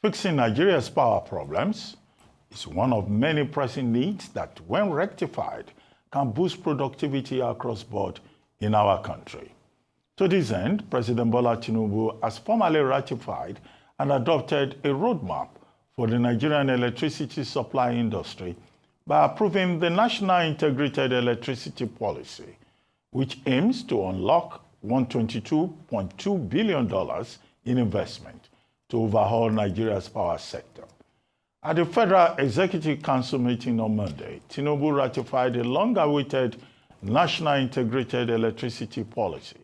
Fixing Nigeria's power problems is one of many pressing needs that, when rectified, can boost productivity across board in our country. To this end, President Bola Tinubu has formally ratified and adopted a roadmap for the Nigerian electricity supply industry by approving the National Integrated Electricity Policy, which aims to unlock $122.2 billion in investment to overhaul Nigeria's power sector. At the Federal Executive Council meeting on Monday, Tinubu ratified a long-awaited National Integrated Electricity Policy,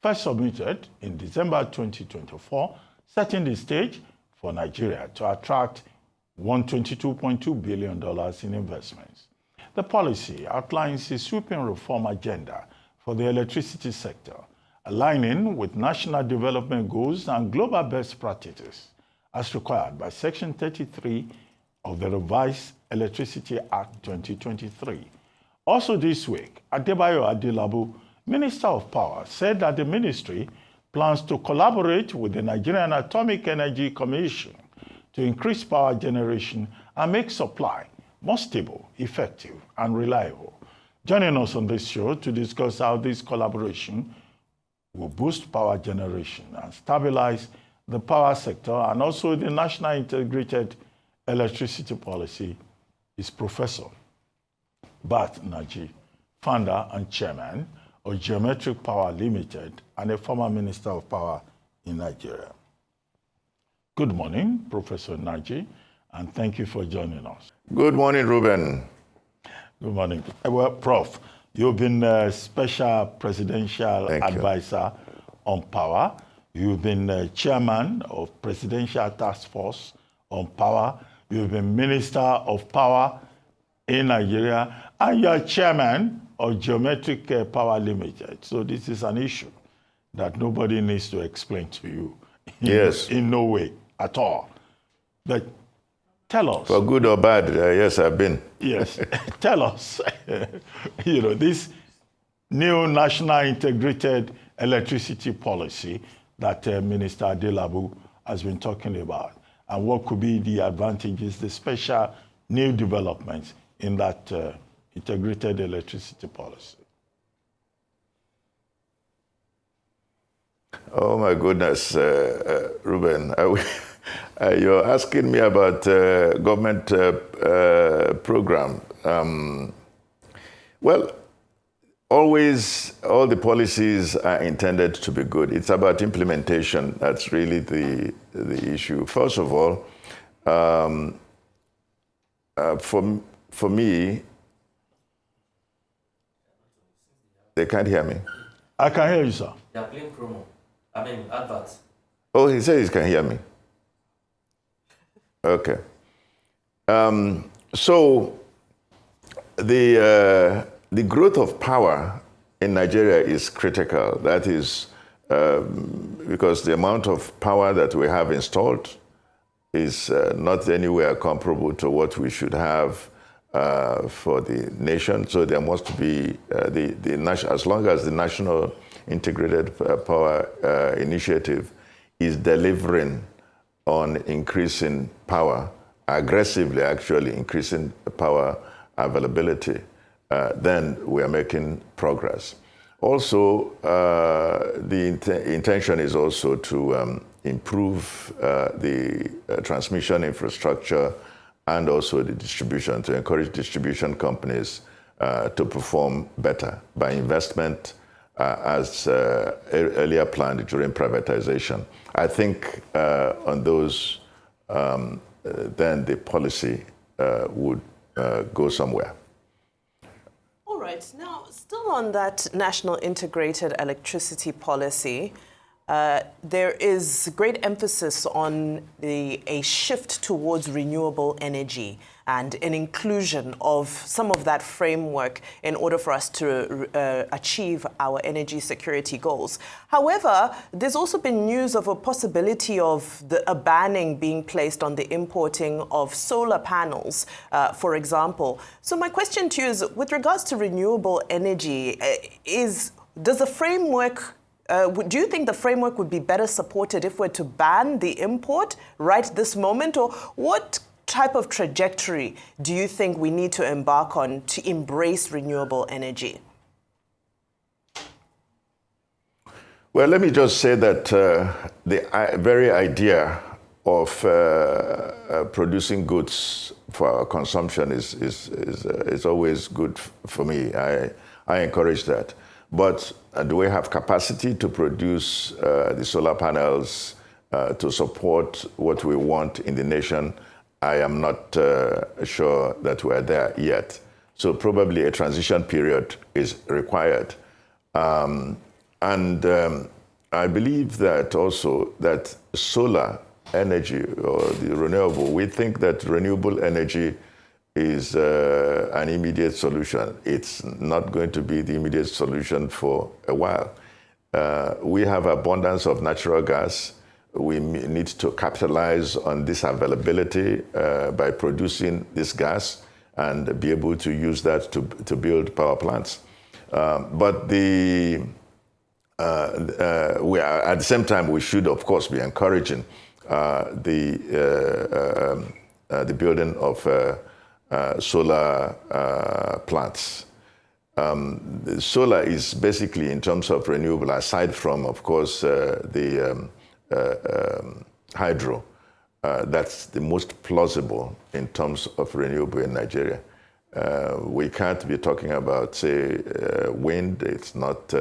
first submitted in December 2024, setting the stage for Nigeria to attract $122.2 billion in investments. The policy outlines a sweeping reform agenda for the electricity sector, aligning with national development goals and global best practices, as required by Section 33 of the Revised Electricity Act 2023. Also this week, Adebayo Adelabu, Minister of Power, said that the ministry plans to collaborate with the Nigerian Atomic Energy Commission to increase power generation and make supply more stable, effective, and reliable. Joining us on this show to discuss how this collaboration will boost power generation and stabilize the power sector and also the National Integrated Electricity Policy is Professor Nnaji, founder and chairman of Geometric Power Limited and a former Minister of Power in Nigeria. Good morning, Professor Nnaji, and thank you for joining us. Good morning, Ruben. Good morning. Well, Prof, you've been a special presidential advisor on power. You've been chairman of Presidential Task Force on Power. You've been Minister of Power in Nigeria, and you're chairman of Geometric Power Limited. So this is an issue that nobody needs to explain to you. Yes. In no way at all. But tell us. For good or bad, yes, I've been. Yes. Tell us, this new National Integrated Electricity Policy that Minister Adelabu has been talking about, and what could be the advantages, the special new developments in that integrated electricity policy. Oh my goodness, Ruben, you're asking me about government program. Well, always all the policies are intended to be good. It's about implementation. That's really the issue. First of all, for me, they can't hear me. I can hear you, sir. They are playing promo. Adverts. Oh, he says he can hear me. Okay. So the growth of power in Nigeria is critical. That is because the amount of power that we have installed is not anywhere comparable to what we should have for the nation. So there must be as long as the National Integrated Power Initiative is delivering on increasing power, aggressively actually increasing power availability, then we are making progress. Also, the intention is also to improve the transmission infrastructure and also the distribution, to encourage distribution companies to perform better by investment as earlier planned during privatization. I think on those, then the policy would go somewhere. All right. Now, still on that National Integrated Electricity Policy, there is great emphasis on a shift towards renewable energy and an inclusion of some of that framework in order for us to achieve our energy security goals. However, there's also been news of a possibility of a banning being placed on the importing of solar panels, for example. So my question to you is, with regards to renewable energy, does the framework do you think the framework would be better supported if we're to ban the import right this moment? Or what type of trajectory do you think we need to embark on to embrace renewable energy? Well, let me just say that the very idea of producing goods for our consumption is always good for me. I encourage that. But do we have capacity to produce the solar panels to support what we want in the nation? I am not sure that we're there yet. So probably a transition period is required. I believe that also that solar energy or the renewable, we think that renewable energy is an immediate solution. It's not going to be the immediate solution for a while. We have abundance of natural gas. We need to capitalize on this availability by producing this gas and be able to use that to build power plants. But we are, at the same time, we should, of course, be encouraging the building of solar plants. Solar is basically, in terms of renewable, aside from, of course, the hydro, that's the most plausible in terms of renewable in Nigeria. We can't be talking about, say, wind. It's not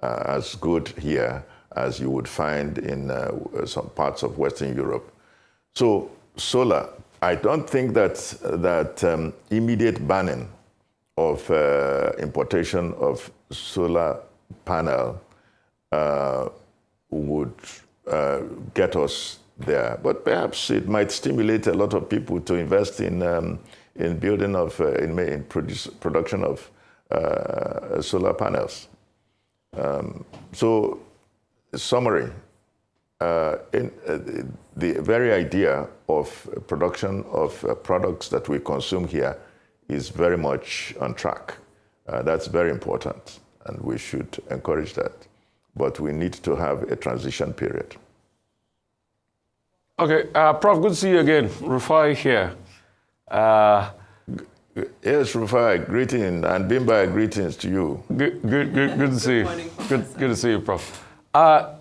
as good here as you would find in some parts of Western Europe. So solar, I don't think that immediate banning of importation of solar panel would get us there. But perhaps it might stimulate a lot of people to invest in building of, in production of solar panels. So, summary, the very idea of production of products that we consume here is very much on track. That's very important, and we should encourage that. But we need to have a transition period. Okay, Prof, good to see you again. Rufai here. Yes, Rufai, greeting, and Bimba, greetings to you. Good to see you. Morning, good to see you, Prof.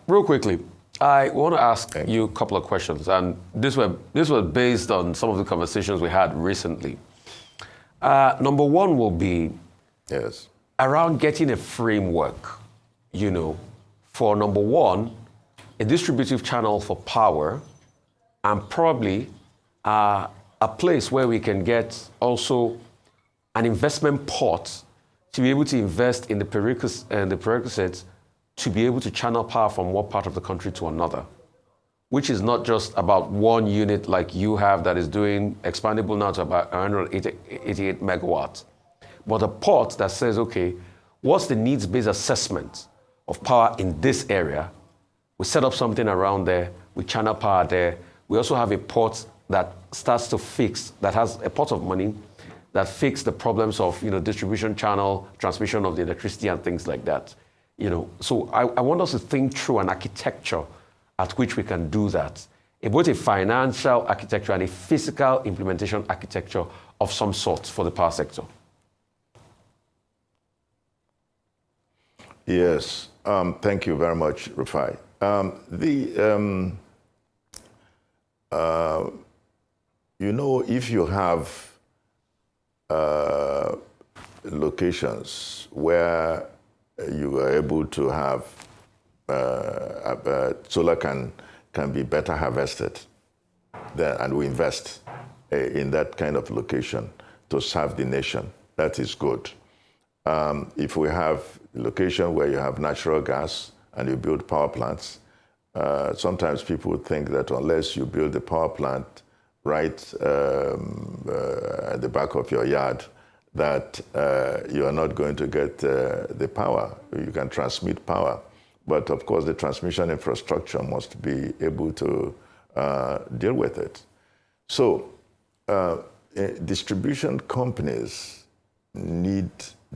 Real quickly, I want to ask you a couple of questions, and this was based on some of the conversations we had recently. Number one will be around getting a framework, for number one, a distributive channel for power, and probably a place where we can get also an investment pot to be able to invest in the prerequisites to be able to channel power from one part of the country to another, which is not just about one unit like you have that is doing expandable now to about 188 megawatts, but a pot that says, okay, what's the needs-based assessment of power in this area? We set up something around there, we channel power there. We also have a pot that starts to fix, that has a pot of money that fix the problems of distribution channel, transmission of the electricity and things like that. So I want us to think through an architecture at which we can do that, both a financial architecture and a physical implementation architecture of some sort for the power sector. Yes, thank you very much, Rufai. If you have locations where you are able to have solar can be better harvested, and we invest in that kind of location to serve the nation, that is good. If we have a location where you have natural gas and you build power plants, sometimes people think that unless you build a power plant right at the back of your yard, that you are not going to get the power. You can transmit power. But of course, the transmission infrastructure must be able to deal with it. So distribution companies need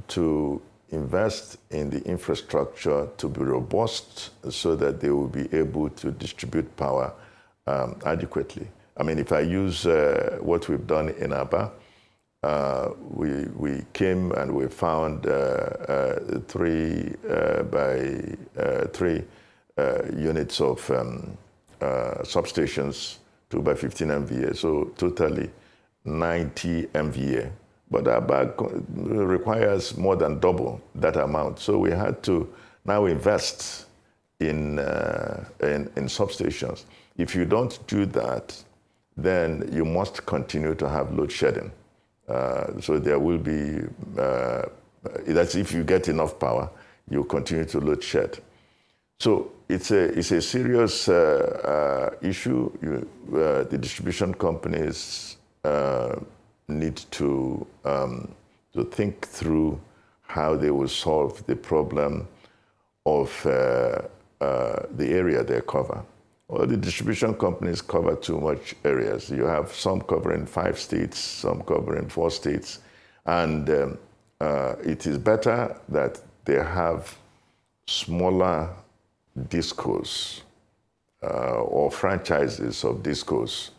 to invest in the infrastructure to be robust so that they will be able to distribute power adequately. I mean, if I use what we've done in Aba, we came and we found 3 by 3 units of substations, 2 by 15 MVA, so totally 90 MVA. But Aba requires more than double that amount. So we had to now invest in substations. If you don't do that, then you must continue to have load shedding. So there will be, that's if you get enough power, you continue to load shed. So it's a serious issue. The distribution companies need to think through how they will solve the problem of the area they cover. Well, the distribution companies cover too much areas. You have some covering 5 states, some covering 4 states, and it is better that they have smaller discos or franchises of discos,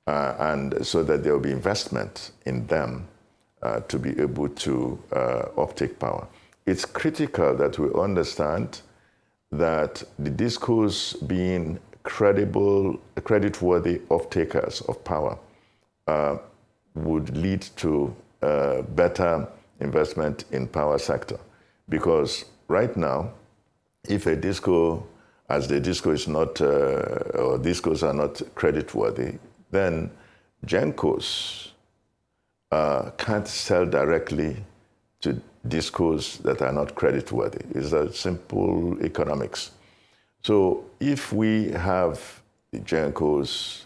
and so that there will be investment in them to be able to uptake power. It's critical that we understand that the discos being credible, credit-worthy off-takers of power would lead to better investment in power sector. Because right now, if a disco, as the disco is not, or discos are not credit-worthy, then gencos can't sell directly to discos that are not credit-worthy. It's a simple economics. So if we have the gencos,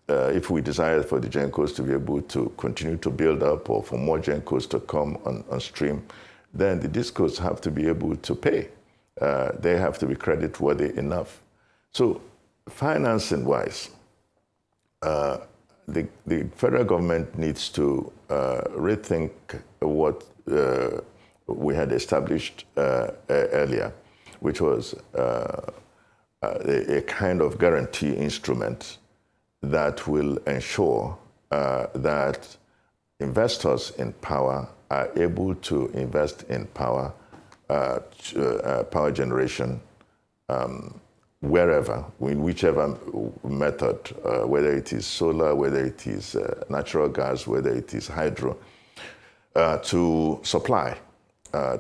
if we desire for the gencos to be able to continue to build up or for more gencos to come on stream, then the discos have to be able to pay. They have to be credit-worthy enough. So financing-wise, the federal government needs to rethink what we had established earlier, which was a kind of guarantee instrument that will ensure that investors in power are able to invest in power, power generation, wherever, in whichever method, whether it is solar, whether it is natural gas, whether it is hydro, to supply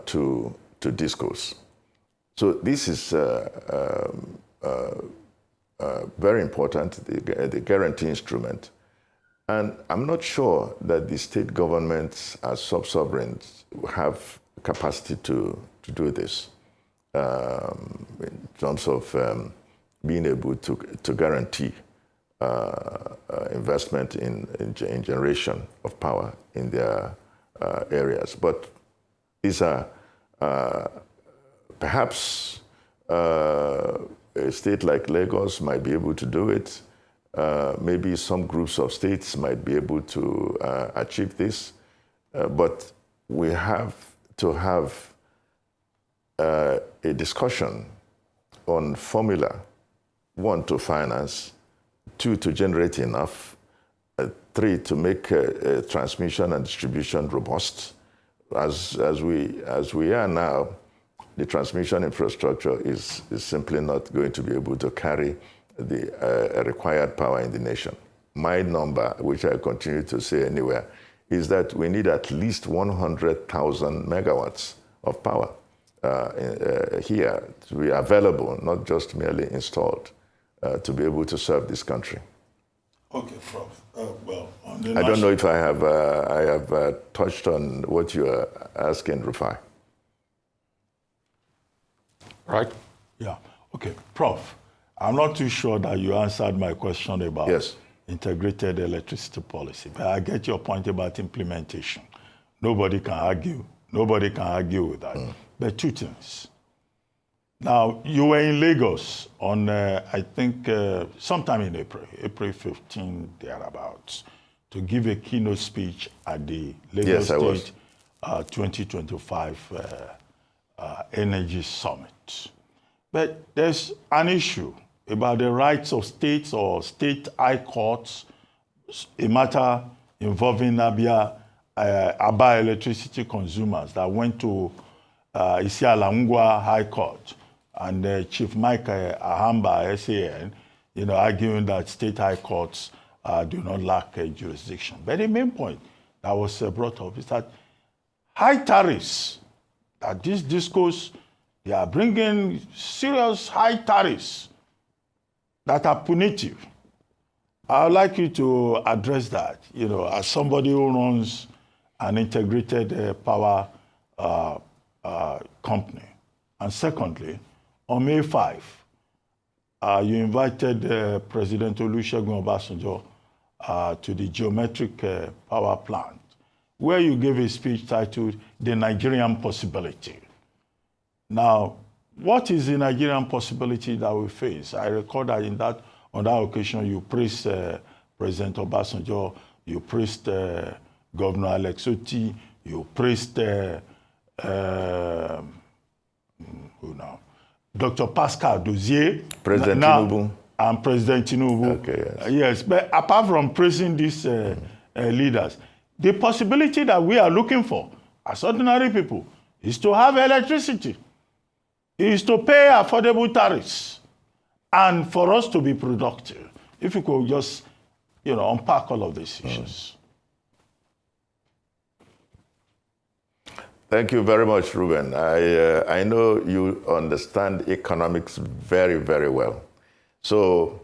to discos. So this is very important, the guarantee instrument. And I'm not sure that the state governments as sub-sovereigns have capacity to do this in terms of being able to guarantee investment in generation of power in their areas. But these are perhaps a state like Lagos might be able to do it. Maybe some groups of states might be able to achieve this. But we have to have a discussion on formula, 1, to finance, 2, to generate enough, 3, to make transmission and distribution robust. As we are now, the transmission infrastructure is simply not going to be able to carry the required power in the nation. My number, which I continue to say anywhere, is that we need at least 100,000 megawatts of power here to be available, not just merely installed, to be able to serve this country. Okay, Prof. Well, I don't know if I have touched on what you are asking, Rufai. Right? Yeah. Okay, Prof. I'm not too sure that you answered my question about integrated electricity policy, but I get your point about implementation. Nobody can argue with that. But 2 things. Now, you were in Lagos on, I think, sometime in April 15, thereabouts, to give a keynote speech at the Lagos State 2025 Energy Summit. But there's an issue about the rights of states or state high courts, a matter involving Aba electricity consumers that went to Isiala High Court, and Chief Mike Ahamba, SAN, arguing that state high courts do not lack jurisdiction. But the main point that was brought up is that high tariffs, that this discourse, they are bringing serious high tariffs that are punitive. I would like you to address that, as somebody who runs an integrated power company. And secondly, on May 5, you invited President Olusegun Obasanjo to the geometric power plant, where you gave a speech titled The Nigerian Possibility. Now, what is the Nigerian possibility that we face? I recall that on that occasion, you praised President Obasanjo, you praised Governor Alex Otti, you praised who now? Dr. Pascal Dozier. President Tinubu. And President Tinubu. Okay, yes. Yes, but apart from praising these leaders, the possibility that we are looking for as ordinary people is to have electricity, is to pay affordable tariffs, and for us to be productive. If you could just, unpack all of these issues. Thank you very much, Ruben. I know you understand economics very, very well. So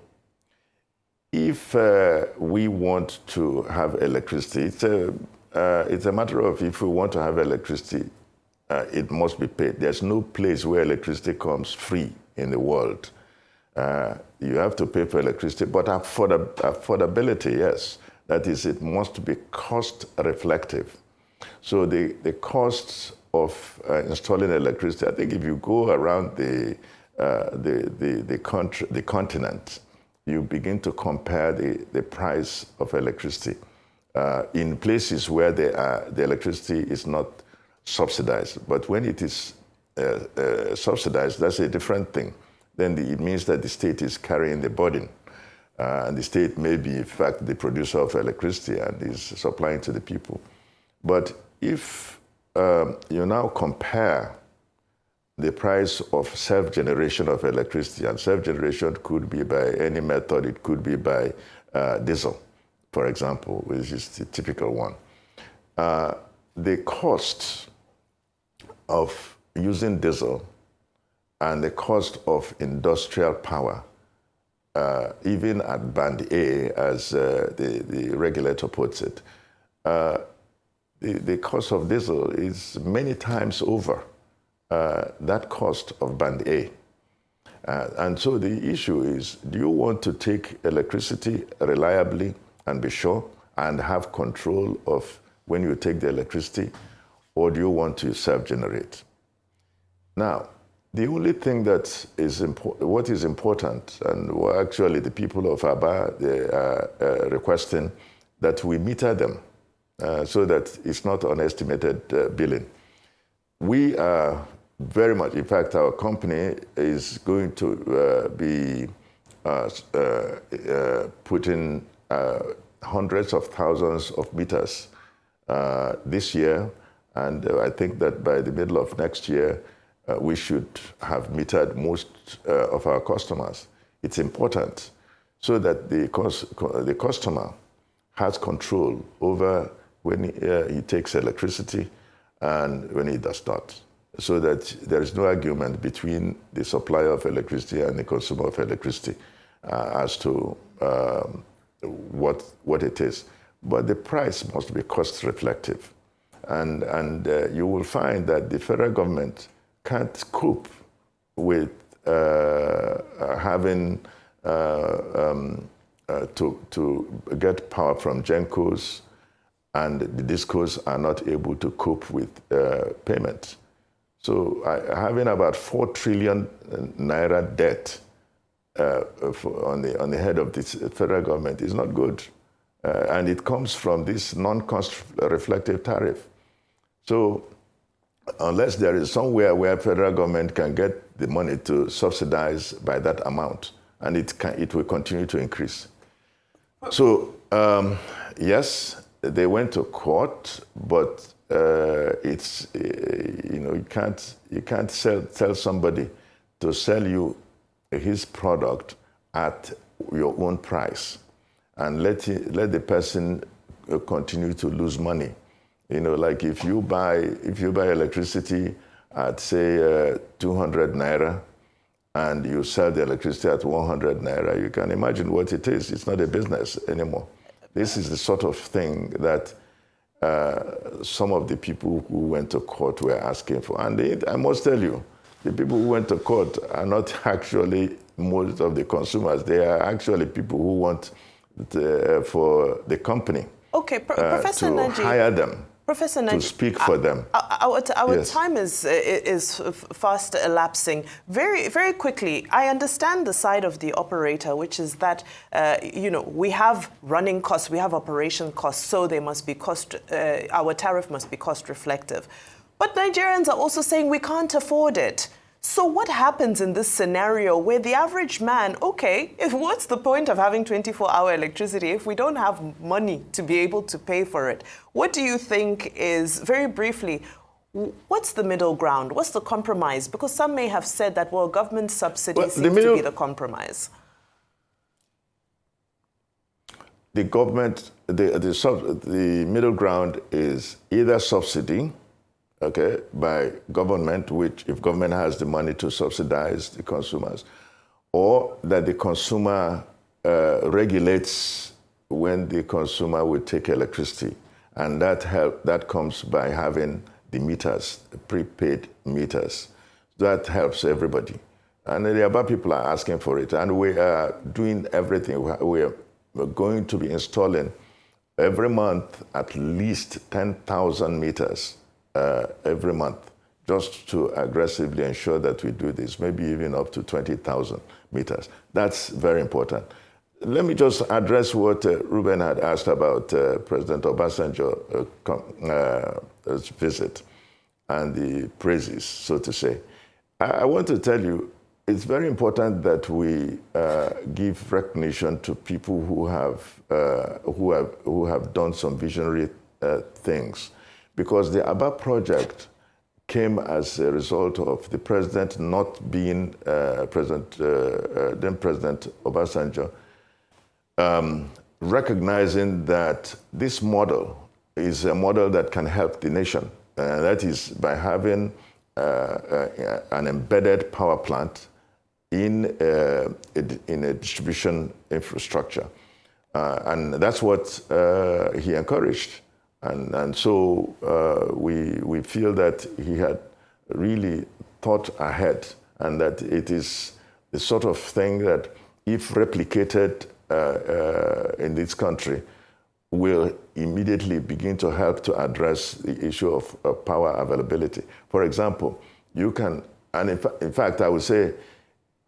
if we want to have electricity, it's a matter of if we want to have electricity, it must be paid. There's no place where electricity comes free in the world. You have to pay for electricity, but affordability, yes. That is, it must be cost reflective. So the costs of installing electricity, I think if you go around the continent, you begin to compare the price of electricity in places where the electricity is not subsidized. But when it is subsidized, that's a different thing. Then it means that the state is carrying the burden. And the state may be, in fact, the producer of electricity and is supplying to the people. But if you now compare the price of self-generation of electricity, and self-generation could be by any method, it could be by diesel, for example, which is the typical one. The cost of using diesel and the cost of industrial power, even at band A, as the regulator puts it, the cost of diesel is many times over that cost of band A. And so the issue is, do you want to take electricity reliably and be sure and have control of when you take the electricity, or do you want to self-generate? Now, the only thing that is what is important, and actually the people of Aba, they are requesting that we meter them so that it's not unestimated billing. We are very much, in fact, our company is going to be putting hundreds of thousands of meters this year, and I think that by the middle of next year, we should have metered most of our customers. It's important so that the customer has control over when he takes electricity and when he does not, so that there is no argument between the supplier of electricity and the consumer of electricity as to what it is. But the price must be cost reflective. And you will find that the federal government can't cope with having to get power from GENCOs, and the DISCOs are not able to cope with payment. So having about 4 trillion naira debt on the head of this federal government is not good. And it comes from this non-cost reflective tariff. So unless there is somewhere where federal government can get the money to subsidize by that amount, and it will continue to increase. So yes, they went to court, but it's you can't tell somebody to sell you his product at your own price and let the person continue to lose money. Like if you buy electricity at say 200 naira and you sell the electricity at 100 naira, you can imagine what it is. It's not a business anymore. This is the sort of thing that some of the people who went to court were asking for. And I must tell you, the people who went to court are not actually most of the consumers. They are actually people who want for the company Professor to Nnaji, hire them, Professor Nnaji, to speak for them. Our Yes. time is fast elapsing. Very, very quickly, I understand the side of the operator, which is that, we have running costs, we have operation costs, so they must be our tariff must be cost reflective. But Nigerians are also saying we can't afford it. So what happens in this scenario where the average man, what's the point of having 24-hour electricity if we don't have money to be able to pay for it? What do you think is, very briefly, what's the middle ground? What's the compromise? Because some may have said that, well, government subsidies seems to be the compromise. The government, the middle ground is either subsidy, by government, which if government has the money to subsidize the consumers, or that the consumer regulates when the consumer will take electricity. And that comes by having the meters, the prepaid meters. That helps everybody. And the other people are asking for it. And we are doing everything. We're going to be installing every month at least 10,000 meters every month, just to aggressively ensure that we do this, maybe even up to 20,000 meters. That's very important. Let me just address what Ruben had asked about President Obasanjo's visit and the praises, so to say. I want to tell you, it's very important that we give recognition to people who have done some visionary things. Because the ABBA project came as a result of the president not being then President Obasanjo, recognizing that this model is a model that can help the nation. That is by having an embedded power plant in a distribution infrastructure. And that's what he encouraged. And so we feel that he had really thought ahead, and that it is the sort of thing that, if replicated in this country, will immediately begin to help to address the issue of power availability. For example, you can, and in fact, I would say,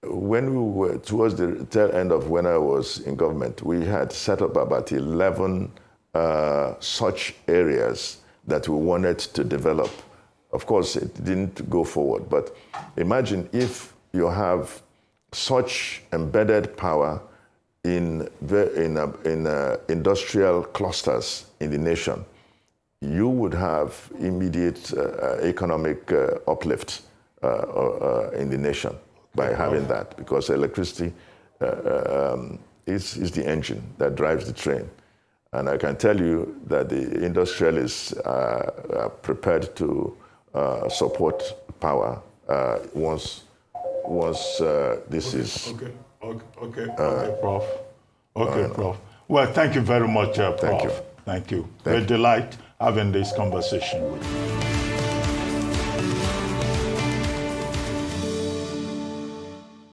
when we were towards the tail end of when I was in government, we had set up about 11 such areas that we wanted to develop. Of course, it didn't go forward, but imagine if you have such embedded power in industrial clusters in the nation, you would have immediate economic uplift in the nation by having that, because electricity is the engine that drives the train. And I can tell you that the industrialists are prepared to support power once this is... Okay, Prof. Prof. Well, thank you very much, Prof. Thank you. Thank you. Great delight having this conversation with you.